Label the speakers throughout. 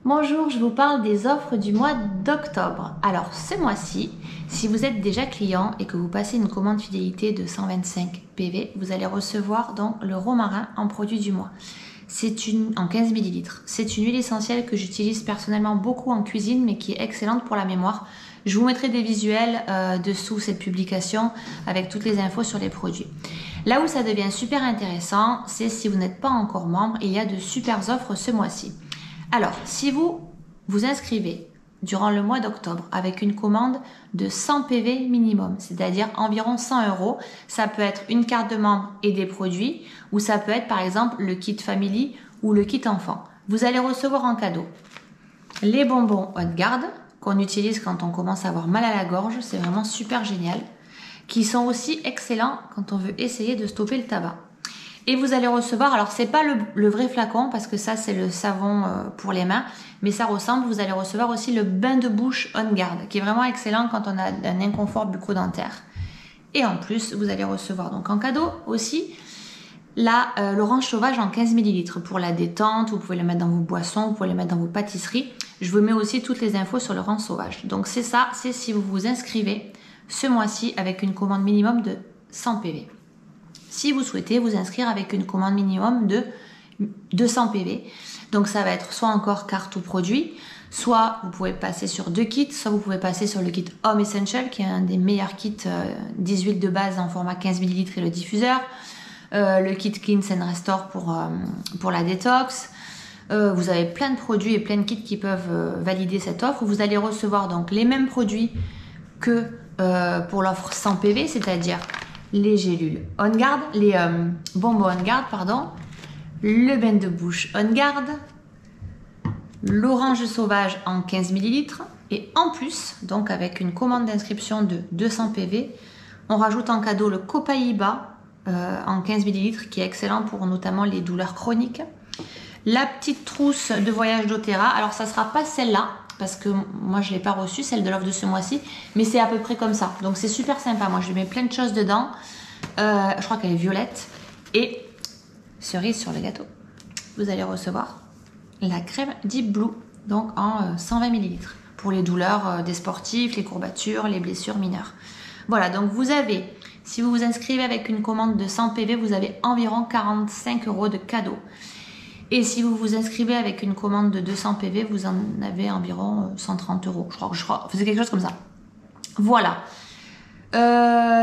Speaker 1: Bonjour, je vous parle des offres du mois d'octobre. Alors ce mois-ci, si vous êtes déjà client et que vous passez une commande fidélité de 125 PV, vous allez recevoir donc le romarin en produit du mois. C'est en 15 ml. C'est une huile essentielle que j'utilise personnellement beaucoup en cuisine mais qui est excellente pour la mémoire. Je vous mettrai des visuels dessous cette publication avec toutes les infos sur les produits. Là où ça devient super intéressant, c'est si vous n'êtes pas encore membre, il y a de super offres ce mois-ci. Alors, si vous vous inscrivez durant le mois d'octobre avec une commande de 100 PV minimum, c'est-à-dire environ 100 €, ça peut être une carte de membre et des produits, ou ça peut être par exemple le kit family ou le kit enfant. Vous allez recevoir en cadeau les bonbons On-Guard qu'on utilise quand on commence à avoir mal à la gorge, c'est vraiment super génial, qui sont aussi excellents quand on veut essayer de stopper le tabac. Et vous allez recevoir, alors c'est pas le vrai flacon parce que ça c'est le savon pour les mains, mais ça ressemble, vous allez recevoir aussi le bain de bouche On-Guard qui est vraiment excellent quand on a un inconfort bucco-dentaire. Et en plus, vous allez recevoir donc en cadeau aussi l'orange sauvage en 15 ml pour la détente, vous pouvez le mettre dans vos boissons, vous pouvez le mettre dans vos pâtisseries. Je vous mets aussi toutes les infos sur l'orange sauvage. Donc c'est ça, c'est si vous vous inscrivez ce mois-ci avec une commande minimum de 100 PV. Si vous souhaitez vous inscrire avec une commande minimum de 200 PV, donc ça va être soit encore carte ou produit, soit vous pouvez passer sur deux kits, soit vous pouvez passer sur le kit Home Essential qui est un des meilleurs kits 10 huiles de base en format 15 ml et le diffuseur, le kit Cleanse and Restore pour la détox. Vous avez plein de produits et plein de kits qui peuvent valider cette offre. Vous allez recevoir donc les mêmes produits que pour l'offre 100 PV, c'est-à-dire les gélules On-Guard, les bonbons On-Guard, pardon, le bain de bouche On-Guard, l'orange sauvage en 15 ml et en plus, donc avec une commande d'inscription de 200 PV, on rajoute en cadeau le Copaiba en 15 ml qui est excellent pour notamment les douleurs chroniques. La petite trousse de voyage d'Otera, alors ça sera pas celle-là parce que moi je l'ai pas reçue, celle de l'offre de ce mois-ci, mais c'est à peu près comme ça, donc c'est super sympa. Moi je mets plein de choses dedans, je crois qu'elle est violette, et cerise sur le gâteau, vous allez recevoir la crème Deep Blue, donc en 120 ml pour les douleurs des sportifs, les courbatures, les blessures mineures. Voilà, donc vous avez, si vous vous inscrivez avec une commande de 100 PV, vous avez environ 45 € de cadeaux. Et si vous vous inscrivez avec une commande de 200 PV, vous en avez environ 130 €. Je crois, c'est quelque chose comme ça. Voilà.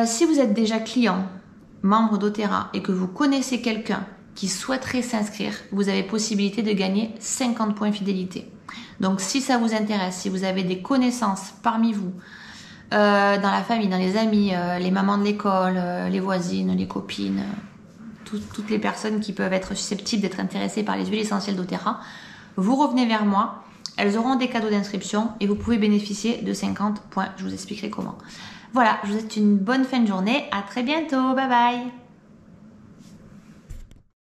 Speaker 1: Si vous êtes déjà client, membre d'Otera, et que vous connaissez quelqu'un qui souhaiterait s'inscrire, vous avez possibilité de gagner 50 points fidélité. Donc si ça vous intéresse, si vous avez des connaissances parmi vous, dans la famille, dans les amis, les mamans de l'école, les voisines, les copines, toutes les personnes qui peuvent être susceptibles d'être intéressées par les huiles essentielles d'Otera, vous revenez vers moi, elles auront des cadeaux d'inscription et vous pouvez bénéficier de 50 points. Je vous expliquerai comment. Voilà, je vous souhaite une bonne fin de journée, à très bientôt, bye bye.